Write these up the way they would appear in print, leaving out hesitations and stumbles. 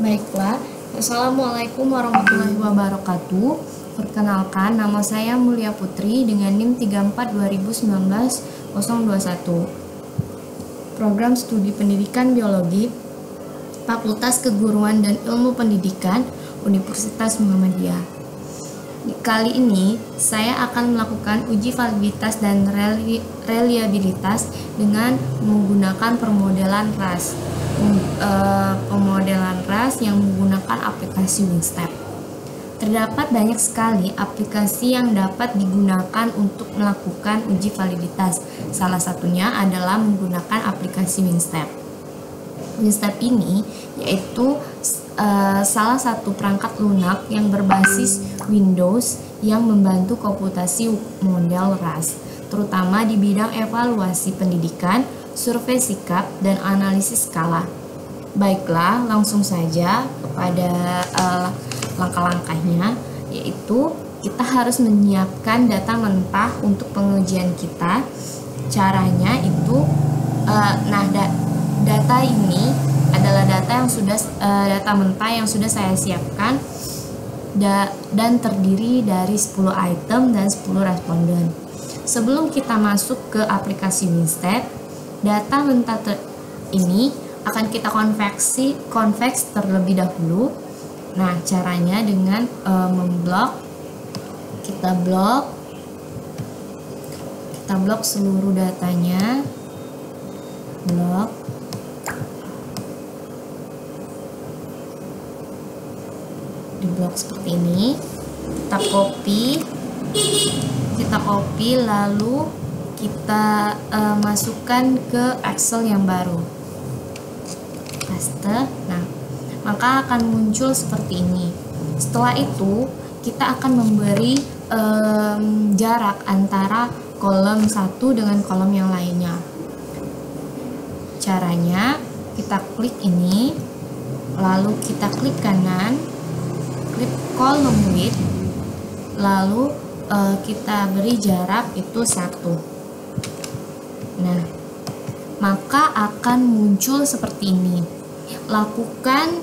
Baiklah, Assalamualaikum warahmatullahi wabarakatuh. Perkenalkan, nama saya Mulia Putri dengan NIM 34 2019 021. Program Studi Pendidikan Biologi, Fakultas Keguruan dan Ilmu Pendidikan, Universitas Muhammadiyah. Kali ini, saya akan melakukan uji validitas dan reliabilitas dengan menggunakan pemodelan RAS. Pemodelan RAS yang menggunakan aplikasi Wingstep. Terdapat banyak sekali aplikasi yang dapat digunakan untuk melakukan uji validitas. Salah satunya adalah menggunakan aplikasi Wingstep. Wingstep ini yaitu salah satu perangkat lunak yang berbasis Windows yang membantu komputasi model RAS, terutama di bidang evaluasi pendidikan, survei sikap, dan analisis skala. Baiklah, langsung saja kepada langkah-langkahnya, yaitu kita harus menyiapkan data mentah untuk pengujian kita. Caranya itu, data ini adalah data mentah yang sudah saya siapkan dan terdiri dari 10 item dan 10 responden. Sebelum kita masuk ke aplikasi Wingstep, data mentah ini akan kita konveks terlebih dahulu. Nah, caranya dengan memblok. Kita blok seluruh datanya. Blok. Diblok seperti ini. Kita copy lalu kita masukkan ke Excel yang baru. Paste. Nah, maka akan muncul seperti ini. Setelah itu, kita akan memberi jarak antara kolom satu dengan kolom yang lainnya. Caranya, kita klik ini, lalu kita klik kanan, klik column width, lalu kita beri jarak itu 1. Nah, maka akan muncul seperti ini. Lakukan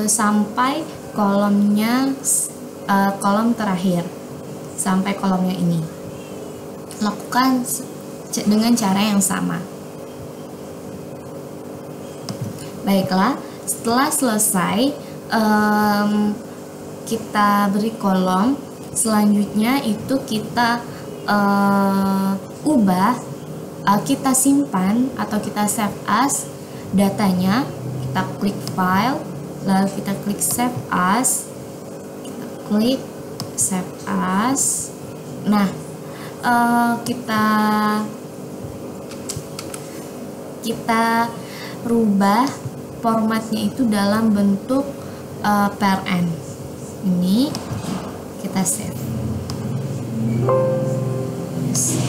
sampai kolom terakhir, sampai kolomnya ini. Lakukan dengan cara yang sama. Baiklah, setelah selesai kita beri kolom, selanjutnya itu kita kita simpan atau kita save as datanya. Kita klik file, lalu kita klik save as, kita klik save as. Nah, kita rubah formatnya itu dalam bentuk PRN. Ini kita save. Yes.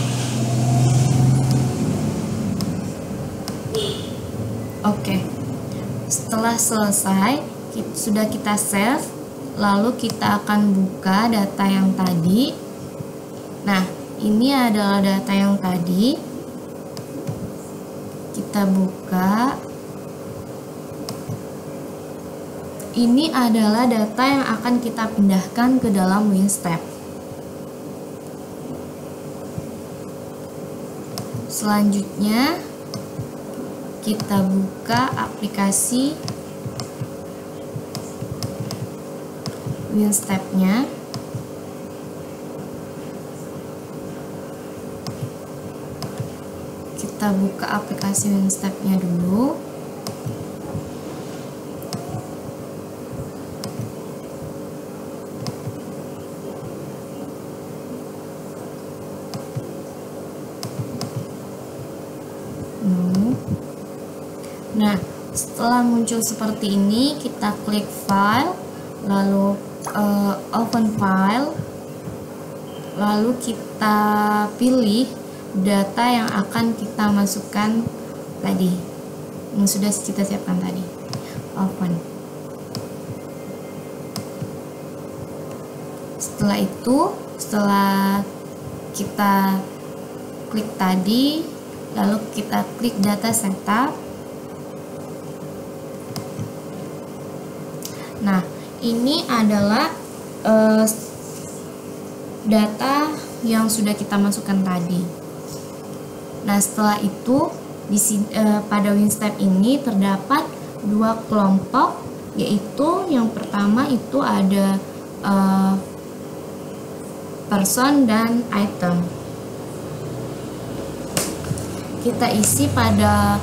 Oke. Setelah selesai, sudah kita save, lalu kita akan buka data yang tadi. Nah, ini adalah data yang tadi. Kita buka. Ini adalah data yang akan kita pindahkan ke dalam Wingstep. Selanjutnya, kita buka aplikasi Wingstep-nya. Kita buka aplikasi Wingstep-nya dulu. Nah, setelah muncul seperti ini, kita klik file, lalu open file, lalu kita pilih data yang akan kita masukkan tadi, yang sudah kita siapkan tadi. Open. Setelah itu, setelah kita klik tadi, lalu kita klik data setup. Nah, ini adalah data yang sudah kita masukkan tadi. Nah, setelah itu pada WinStep ini terdapat dua kelompok, yaitu yang pertama itu ada person dan item. Kita isi pada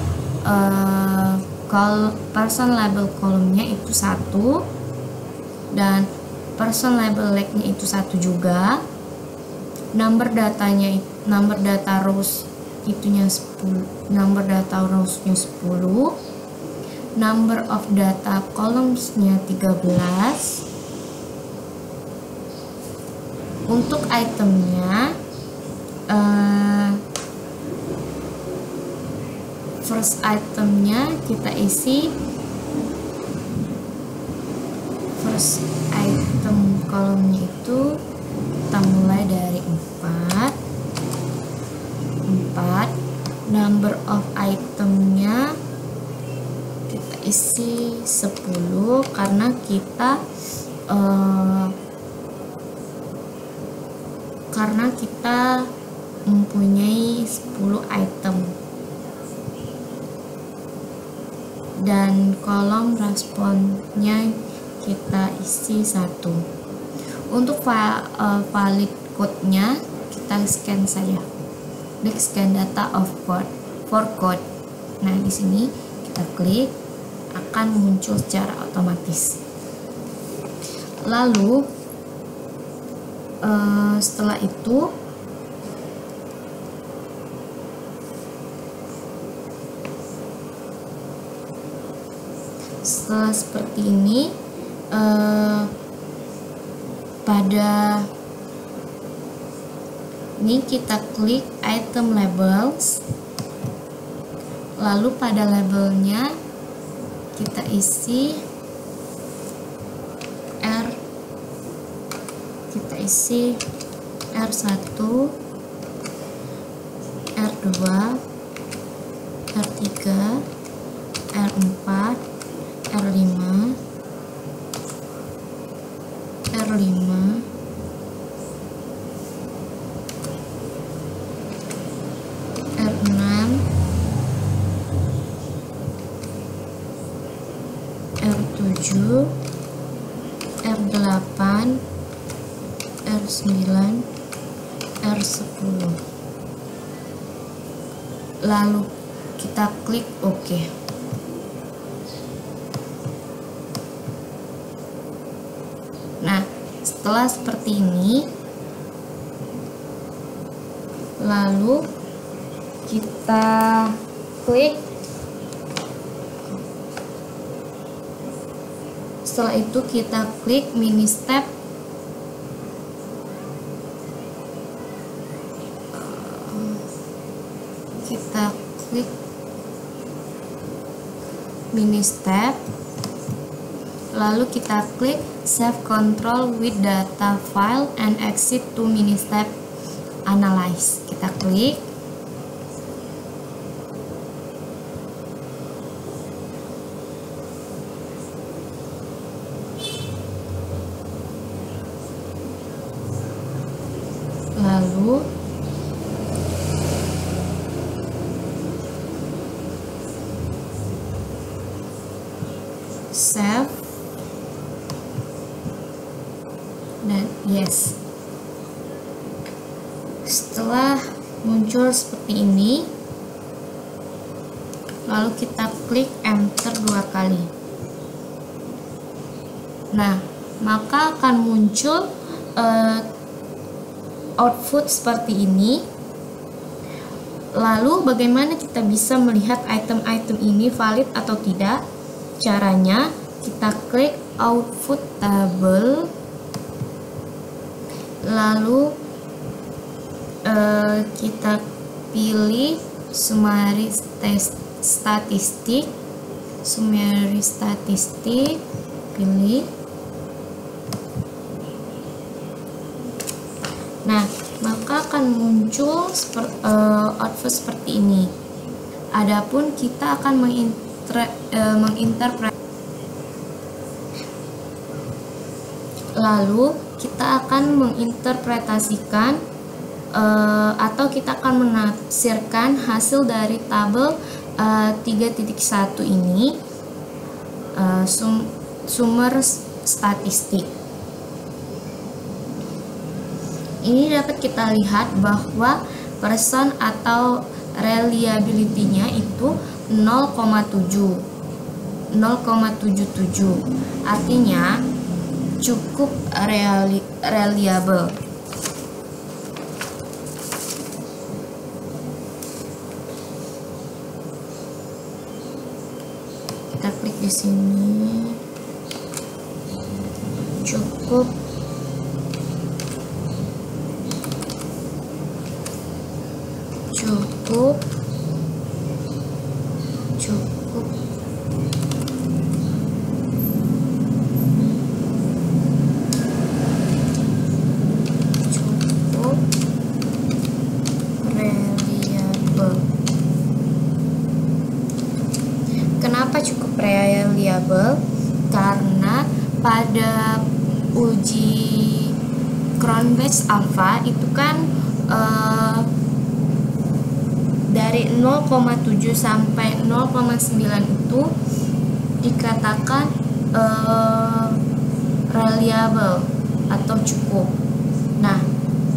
person label kolomnya itu 1 dan person label legnya itu 1 juga. Number data rows itunya 10, number data rowsnya 10, number of data columnsnya 13. Untuk itemnya first itemnya kita isi first item kolomnya itu kita mulai dari 4. Number of itemnya kita isi 10 karena kita mempunyai 10 item. Dan kolom responnya kita isi 1. Untuk valid code-nya kita scan saja. Klik scan data of code for code. Nah, di sini kita klik, akan muncul secara otomatis. Lalu setelah itu setelah seperti ini pada ini kita klik item labels, lalu pada labelnya kita isi R1, R2, R3, R4, R5, R5, R6, R7, R8, R9, R10. Lalu kita klik OK. Nah, setelah seperti ini, lalu kita klik. Setelah itu kita klik mini step. Kita klik mini step, lalu kita klik save control with data file and exit to mini step analyze. Kita klik, lalu save dan yes. Setelah muncul seperti ini, lalu kita klik enter 2 kali. Nah, maka akan muncul output seperti ini. Lalu bagaimana kita bisa melihat item-item ini valid atau tidak? Caranya kita klik output table, lalu kita pilih summary statistik, pilih. Nah, maka akan muncul output seperti ini. Adapun kita akan Lalu kita akan menginterpretasikan atau kita akan menafsirkan hasil dari tabel 3.1 ini, sumber statistik. Ini dapat kita lihat bahwa person atau reliability-nya itu 0,77, artinya cukup reliable. Kita klik di sini, cukup reliable. Kenapa cukup reliable? Karena pada uji Cronbach's alpha itu kan dari 0,7 sampai 0,9 itu dikatakan reliable atau cukup. Nah,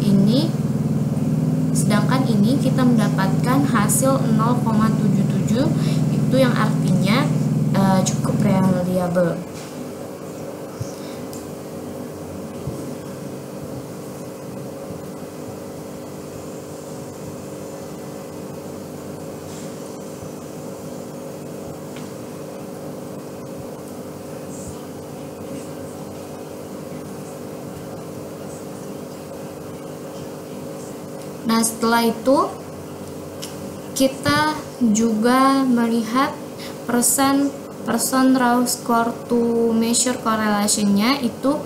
ini sedangkan ini kita mendapatkan hasil 0,77, itu yang artinya cukup reliable. Nah, setelah itu kita juga melihat person raw score to measure correlation-nya itu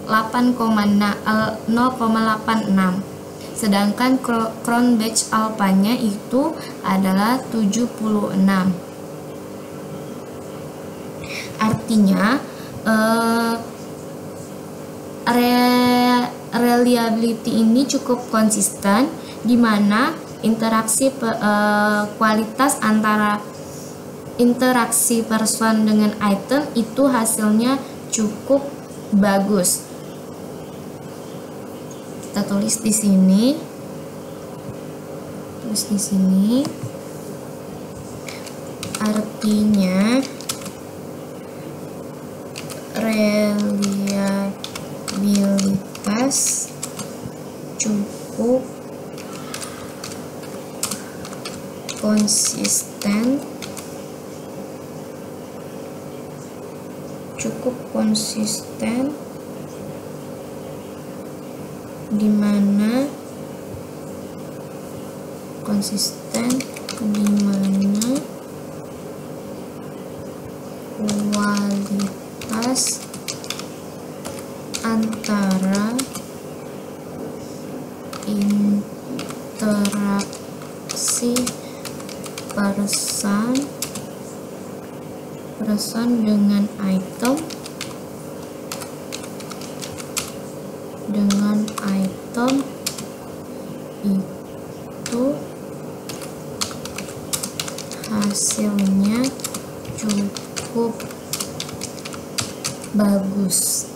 0,86, sedangkan Cronbach alpha-nya itu adalah 76. Artinya reliability ini cukup konsisten, di mana kualitas antara interaksi person dengan item itu hasilnya cukup bagus. Kita tulis di sini, artinya reliabilitas cukup konsisten, di mana kualitas antara interaksi person dengan item itu hasilnya cukup bagus.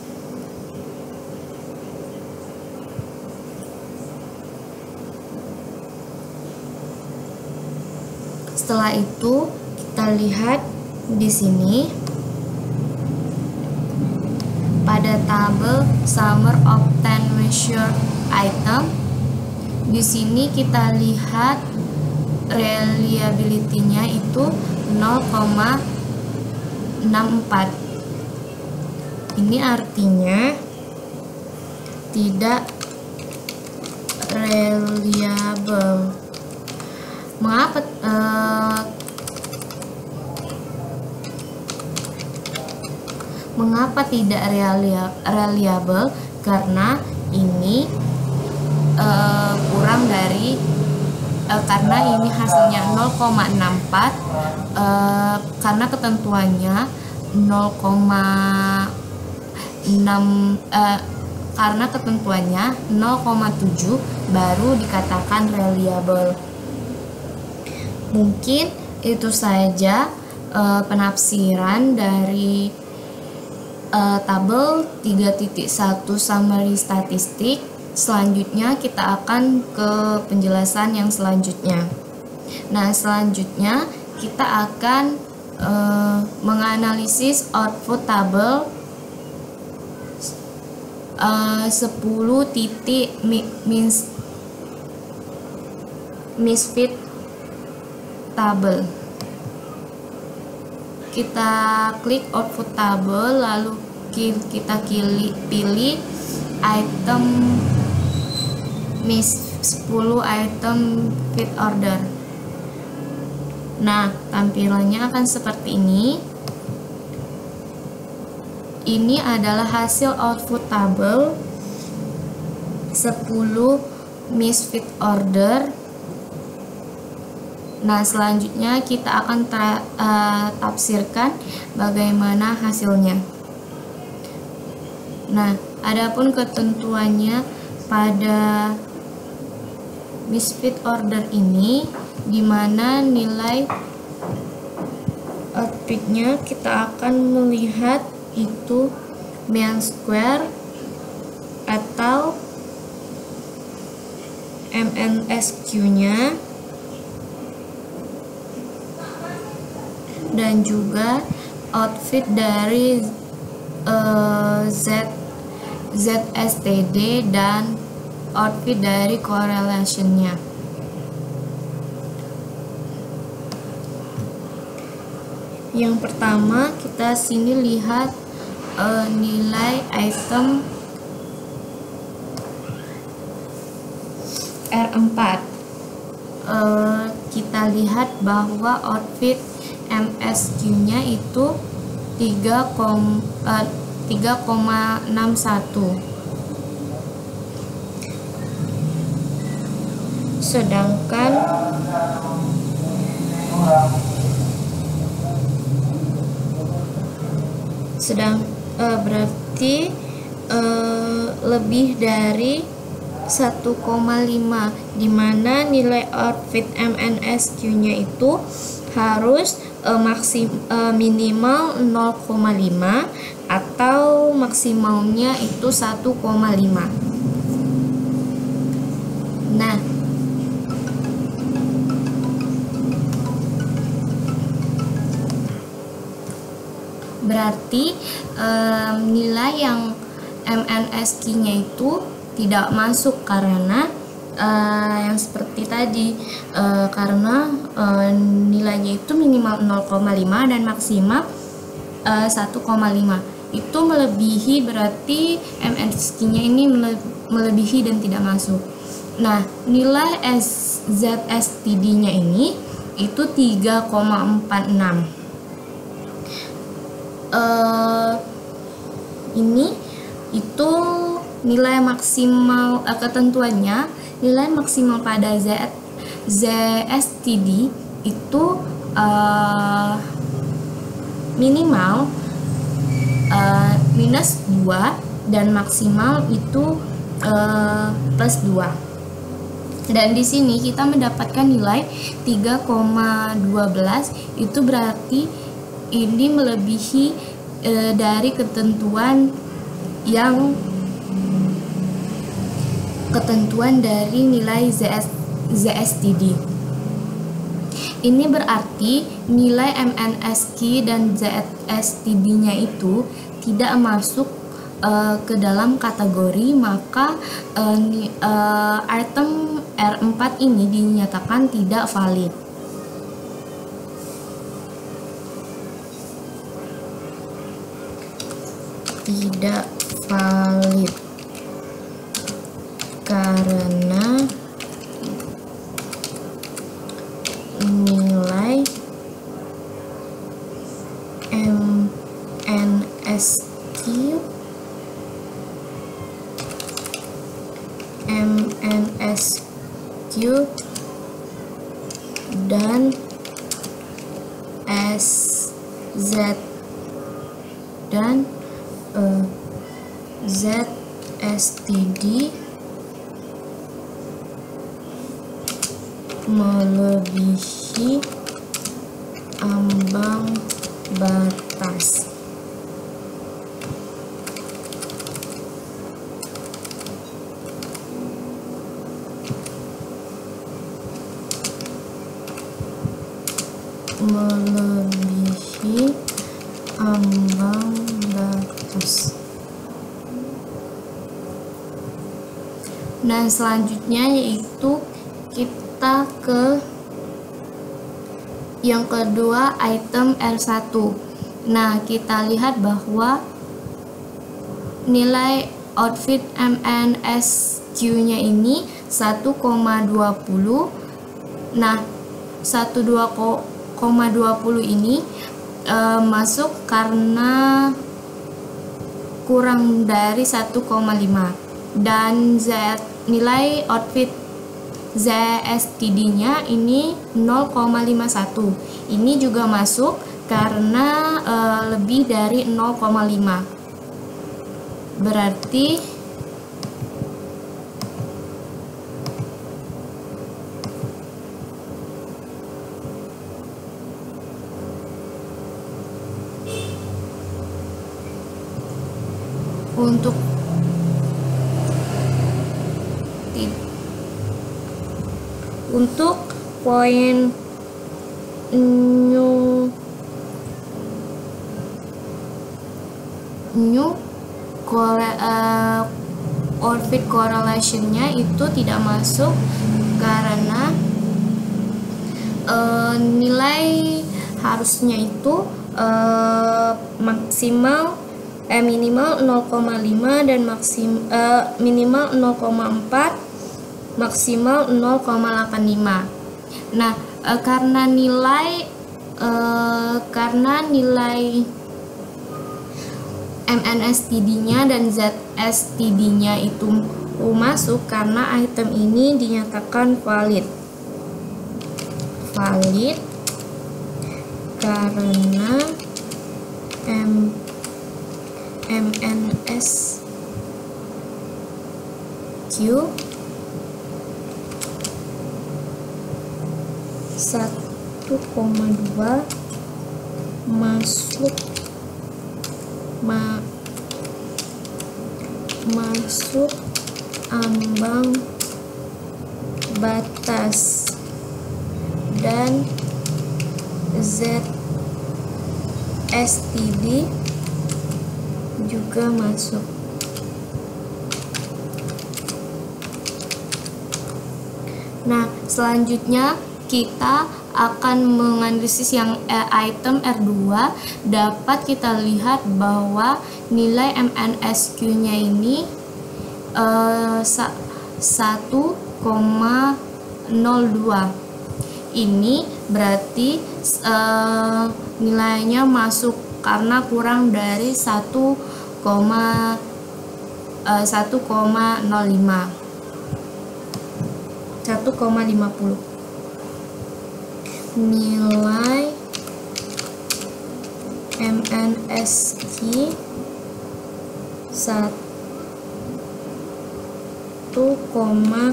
Setelah itu kita lihat di sini pada tabel Summer of 10 measure item. Di sini kita lihat reliability-nya itu 0,64. Ini artinya tidak reliable. Mengapa tidak reliable? Karena ini kurang dari karena ini hasilnya 0,64, karena ketentuannya karena ketentuannya 0,7 baru dikatakan reliable. Mungkin itu saja penafsiran dari tabel 3.1 summary statistik. Selanjutnya kita akan ke penjelasan yang selanjutnya. Nah, selanjutnya kita akan menganalisis output tabel 10 titik misfit tabel. Kita klik output tabel, lalu kita pilih item 10 item fit order. Nah, tampilannya akan seperti ini. Ini adalah hasil output tabel 10 misfit order. Nah, selanjutnya kita akan tafsirkan bagaimana hasilnya. Nah, adapun ketentuannya pada misfit order ini, di mana nilai outputnya kita akan melihat itu mean square atau MNSQ-nya, dan juga outfit dari ZSTD dan outfit dari correlation-nya. Yang pertama, kita sini lihat nilai item R4. Kita lihat bahwa outfit MSQ-nya itu 3,61. Sedangkan berarti lebih dari 1,5, di mana nilai outfit MNSQ-nya itu harus minimal 0,5 atau maksimalnya itu 1,5. Nah, berarti nilai yang MNSQ-nya itu tidak masuk karena yang seperti tadi, karena nilainya itu minimal 0,5 dan maksimal 1,5. Itu melebihi, berarti MNSQ-nya ini melebihi dan tidak masuk. Nah, nilai ZSTD-nya ini itu 3,46. Ini itu nilai maksimal, ketentuannya nilai maksimal pada ZSTD itu minimal minus 2 dan maksimal itu plus 2. Dan di sini kita mendapatkan nilai 3,12, itu berarti ini melebihi dari ketentuan dari nilai ZSTD. Ini berarti nilai MNSQ dan ZSTD-nya itu tidak masuk ke dalam kategori, maka item R4 ini dinyatakan tidak valid. Tidak valid karena nilai MNSQ dan SZ dan ZSTD melebihi ambang batas. Melebihi ambang batas. Nah, selanjutnya yaitu kita ke yang kedua, item R1. Nah, kita lihat bahwa nilai outfit MNSQ-nya ini 1,20. Nah, 1,20 ini masuk karena kurang dari 1,5, dan nilai outfit ZSTD-nya ini 0,51. Ini juga masuk karena lebih dari 0,5. Berarti untuk poin outfit correlation-nya itu tidak masuk karena nilai harusnya itu minimal 0,5 dan minimal 0,4, maksimal 0,85. Nah, karena nilai MNSTD-nya dan ZSTD-nya itu masuk karena item ini dinyatakan valid karena MNSQ 1,2 masuk ambang batas, dan ZSTD juga masuk. Nah, selanjutnya kita akan menganalisis yang item R2. Dapat kita lihat bahwa nilai MNSQ-nya ini 1,02. Ini berarti nilainya masuk karena kurang dari 1,05. Nilai MNSQ 1,02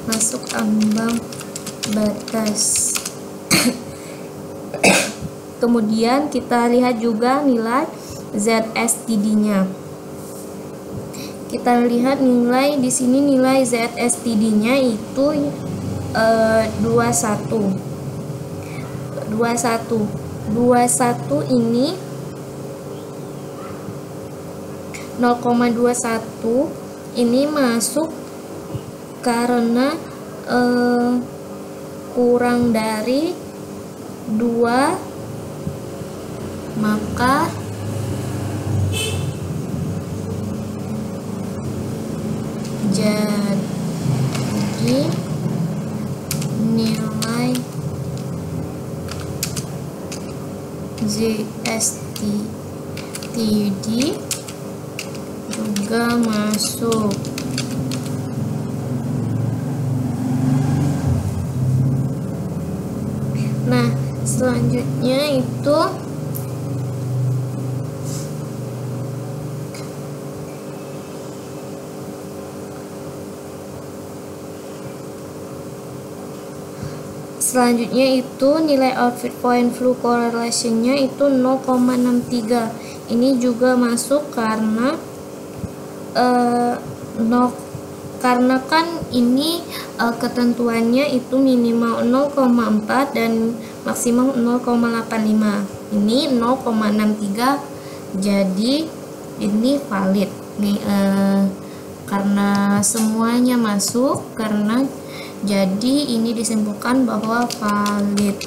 masuk ambang batas. Kemudian kita lihat juga nilai ZSTD-nya. Kita lihat nilai di sini, nilai ZSTD-nya itu 21 ini 0,21 ini masuk karena kurang dari 2, maka jadi nilai ZSTD juga masuk. Nah, selanjutnya itu Selanjutnya itu nilai outfit point fluid correlation-nya itu 0,63. Ini juga masuk karena karena kan ini ketentuannya itu minimal 0,4 dan maksimal 0,85. Ini 0,63, jadi ini valid nih, karena semuanya masuk, karena jadi ini disimpulkan bahwa valid.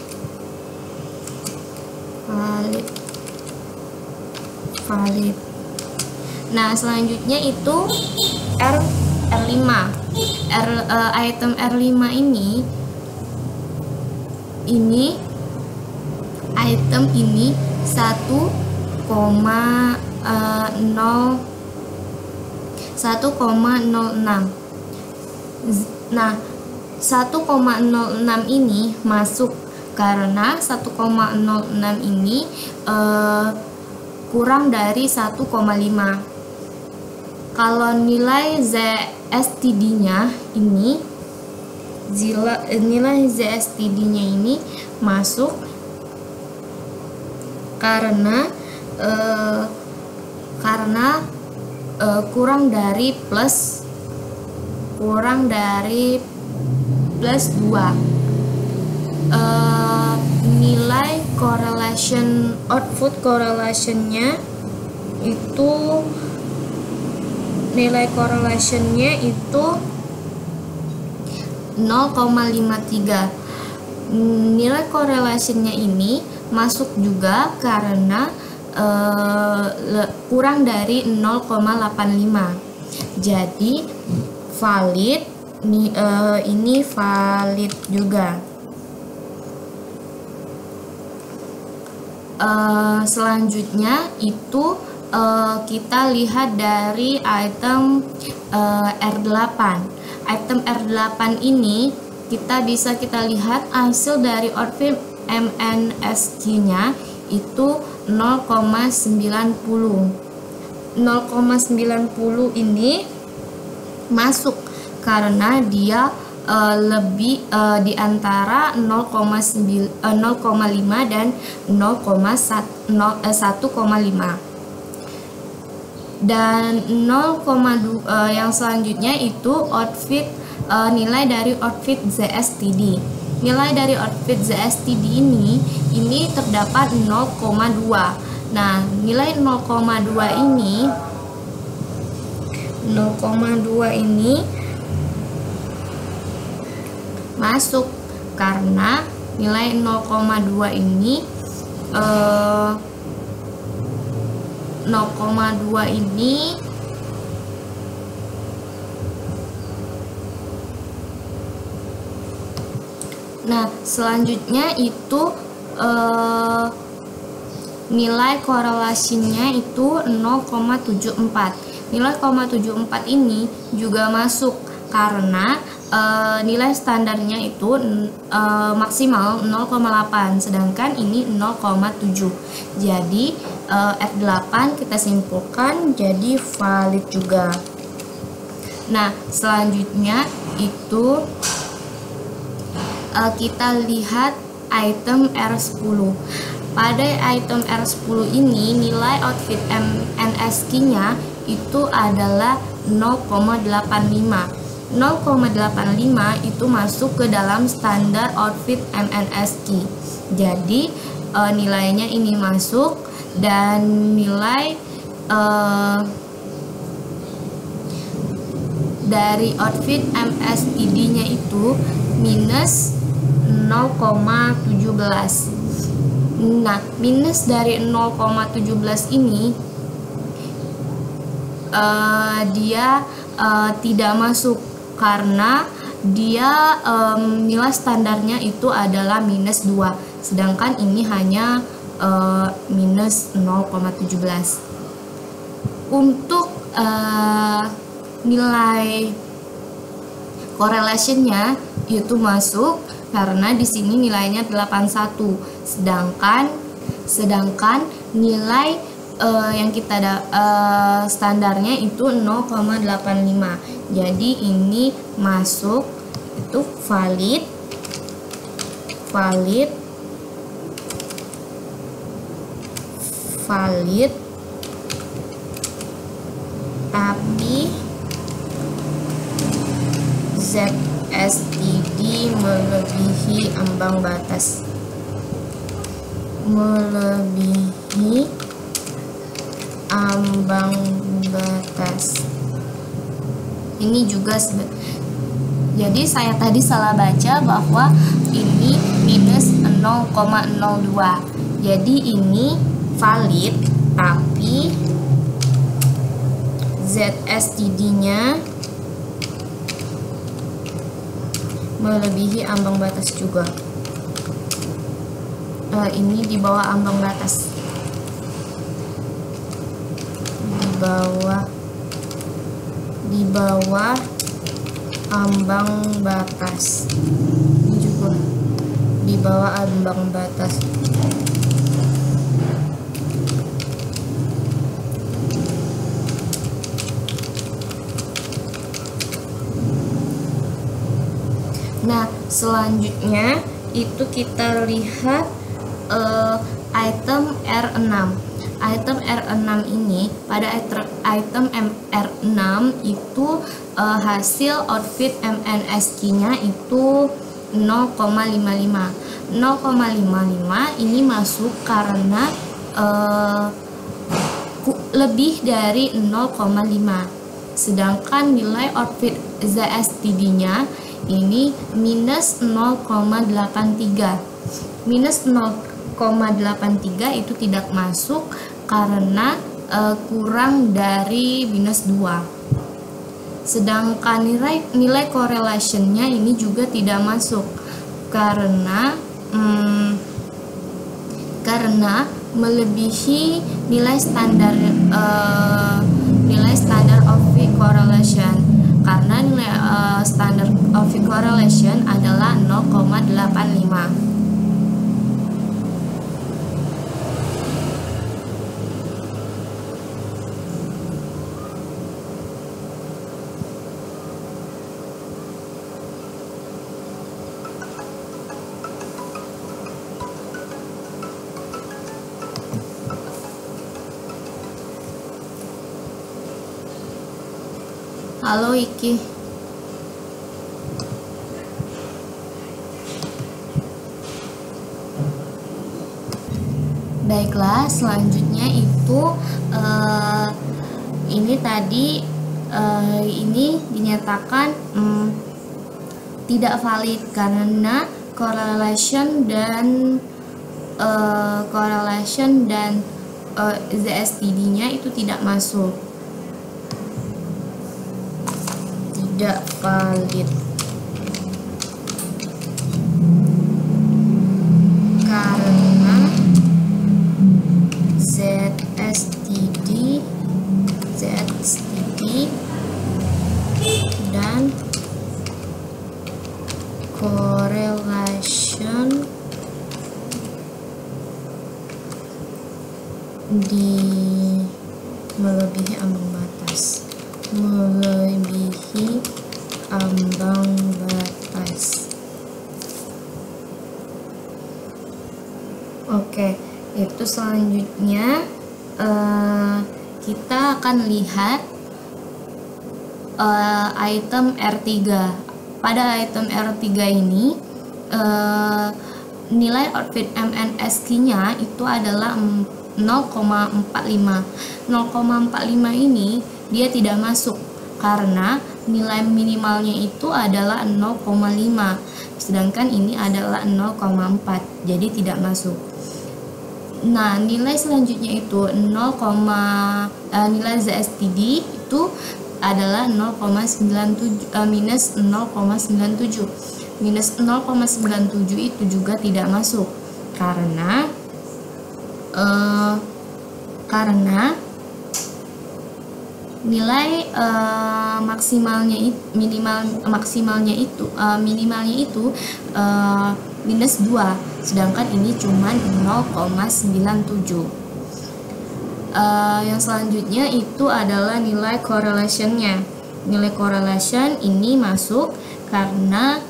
Nah, selanjutnya itu R5. Item R5 ini item ini 1,06. Nah, 1,06 ini masuk karena 1,06 ini kurang dari 1,5. Kalau nilai ZSTD-nya ini, nilai ZSTD-nya ini masuk karena kurang dari plus 2. Nilai correlation, output correlation-nya itu, nilai correlation-nya itu 0,53. Nilai correlation-nya ini masuk juga karena kurang dari 0,85. Jadi valid, ini valid juga. Selanjutnya itu kita lihat dari item R8. Item R8 ini kita lihat hasil dari outfit MNSQ-nya itu 0,90. 0,90 ini masuk karena dia lebih di antara 0,5 dan 1,5. Dan 0,2 yang selanjutnya itu outfit, nilai dari outfit ZSTD. Nilai dari outfit ZSTD ini terdapat 0,2. Nah, nilai 0,2 ini masuk karena nilai 0,2 ini 0,2 ini nah, selanjutnya itu nilai korelasinya itu 0,74. Nilai 0,74 ini juga masuk karena nilai standarnya itu maksimal 0,8, sedangkan ini 0,7. Jadi R8 kita simpulkan jadi valid juga. Nah, selanjutnya itu kita lihat item R10. Pada item R10 ini nilai outfit MNSQ-nya itu adalah 0,85. 0,85 itu masuk ke dalam standar outfit MNSQ. Jadi nilainya ini masuk, dan nilai dari outfit MSTD-nya itu minus 0,17. Nah, minus dari 0,17 ini dia tidak masuk karena dia nilai standarnya itu adalah minus 2, sedangkan ini hanya minus 0,17. Untuk nilai correlation-nya itu masuk karena di sini nilainya 81, sedangkan nilai yang kita standarnya itu 0,85. Jadi ini masuk, itu valid. valid tapi ZSTD melebihi ambang batas. Ini juga jadi saya tadi salah baca bahwa ini minus 0,02. Jadi ini valid tapi ZSTD-nya melebihi ambang batas juga. Ini di bawah ambang batas. Di bawah ambang batas. Ini juga di bawah ambang batas. Nah, selanjutnya itu kita lihat item R6. Item R6 ini, pada item R6 itu hasil outfit MNSQ-nya itu 0,55. 0,55 ini masuk karena lebih dari 0,5. Sedangkan nilai outfit ZSTD-nya ini minus 0,83. Minus 0,83 itu tidak masuk karena kurang dari minus 2. Sedangkan nilai correlation-nya ini juga tidak masuk karena melebihi nilai standar of correlation. Karena nilai standard of correlation adalah 0,85. Halo Iki. Baiklah, selanjutnya itu ini tadi ini dinyatakan tidak valid karena correlation dan ZSTD-nya itu tidak masuk. Tidak valid karena ZSTD dan correlation melebihi ambang batas. Oke, itu selanjutnya kita akan lihat item R3. Pada item R3 ini nilai outfit MNSQ-nya itu adalah 0,45. 0,45 ini dia tidak masuk karena nilai minimalnya itu adalah 0,5, sedangkan ini adalah 0,4, jadi tidak masuk. Nah, nilai selanjutnya itu nilai ZSTD itu adalah 0,97 minus 0,97. Minus 0,97 itu juga tidak masuk karena nilai minimalnya itu minus 2, sedangkan ini cuma 0,97. Yang selanjutnya itu adalah nilai correlation-nya. Nilai correlation ini masuk karena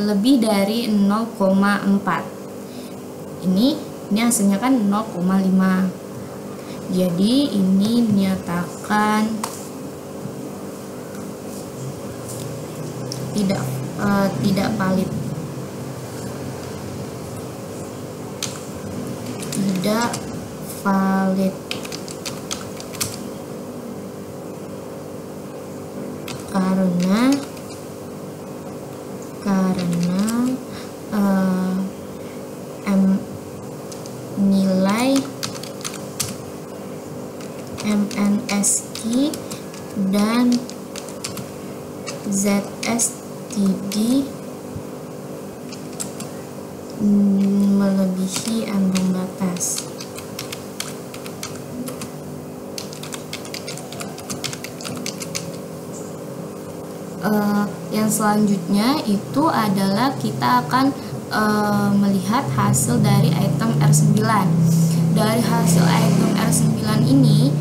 lebih dari 0,4. Ini hasilnya kan 0,5. Jadi ini dinyatakan tidak valid. Tidak valid karena nilai MNSQ dan ZSTD melebihi ambang batas. Yang selanjutnya itu adalah kita akan melihat hasil dari item R9. Dari hasil item R9 ini,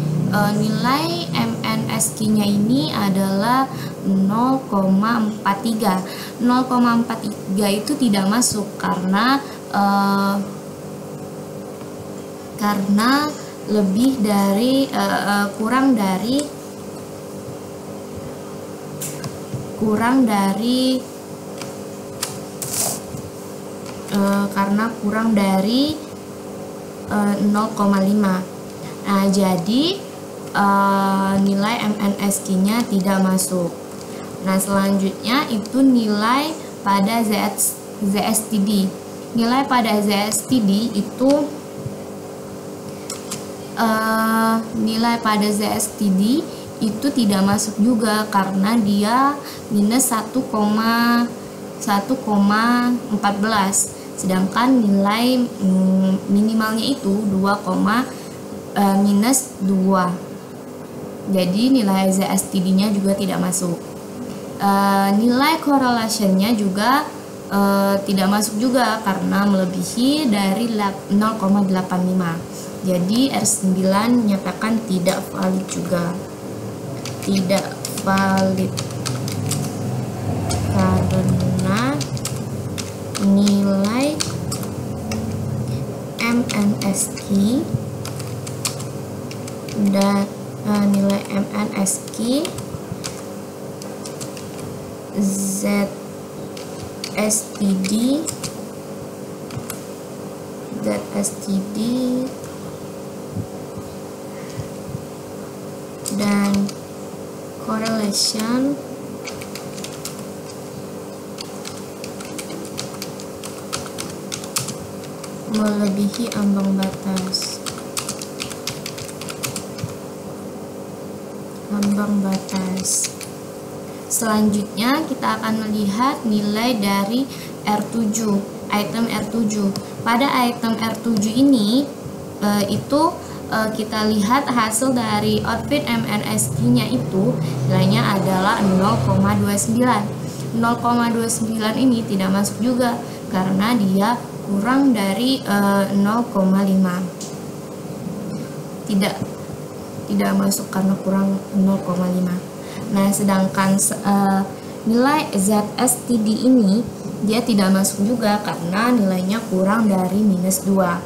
nilai MNSQ-nya ini adalah 0,43. 0,43 itu tidak masuk karena lebih dari kurang dari 0,5. Nah, jadi nilai MNSQ-nya tidak masuk. Nah, selanjutnya itu nilai pada ZSTD. Nilai pada ZSTD itu tidak masuk juga karena dia minus 1,14, sedangkan nilai minimalnya itu minus 2. Jadi nilai ZSTD-nya juga tidak masuk. Nilai correlation-nya juga tidak masuk juga karena melebihi dari 0,85. Jadi R9 nyatakan tidak valid juga. Tidak valid karena nilai MNSQ dan nilai MNSQ, ZSTD dan correlation melebihi ambang batas. Selanjutnya kita akan melihat nilai dari R7, item R7. Pada item R7 ini kita lihat hasil dari output MNSQ-nya itu nilainya adalah 0,29. 0,29 ini tidak masuk juga karena dia kurang dari 0,5. Tidak masuk karena kurang 0,5. Nah, sedangkan nilai ZSTD ini dia tidak masuk juga karena nilainya kurang dari minus 2.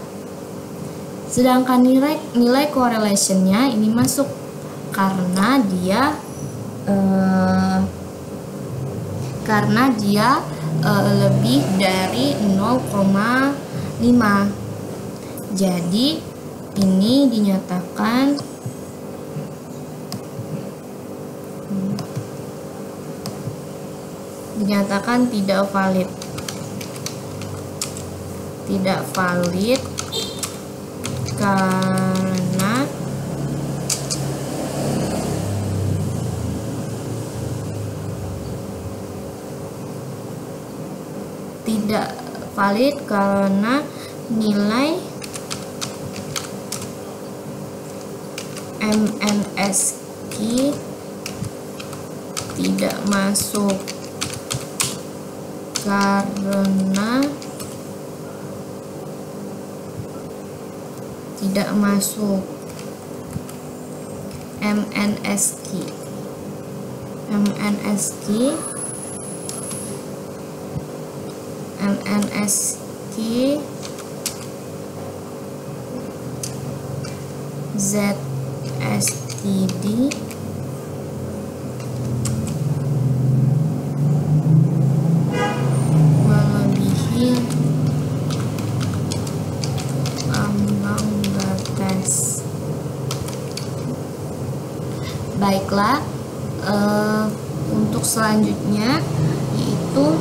Sedangkan nilai correlation-nya ini masuk karena dia lebih dari 0,5. Jadi ini dinyatakan tidak valid. Tidak valid karena nilai MNSQ tidak masuk karena MNSQ MNSQ ZSTD melebihi ambang batas. Baiklah, untuk selanjutnya yaitu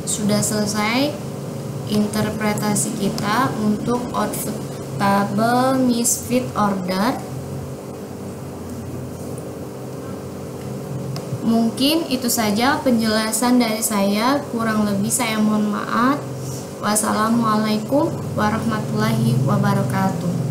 sudah selesai interpretasi kita untuk outputable misfit order. Mungkin itu saja penjelasan dari saya, kurang lebih saya mohon maaf. Wassalamualaikum warahmatullahi wabarakatuh.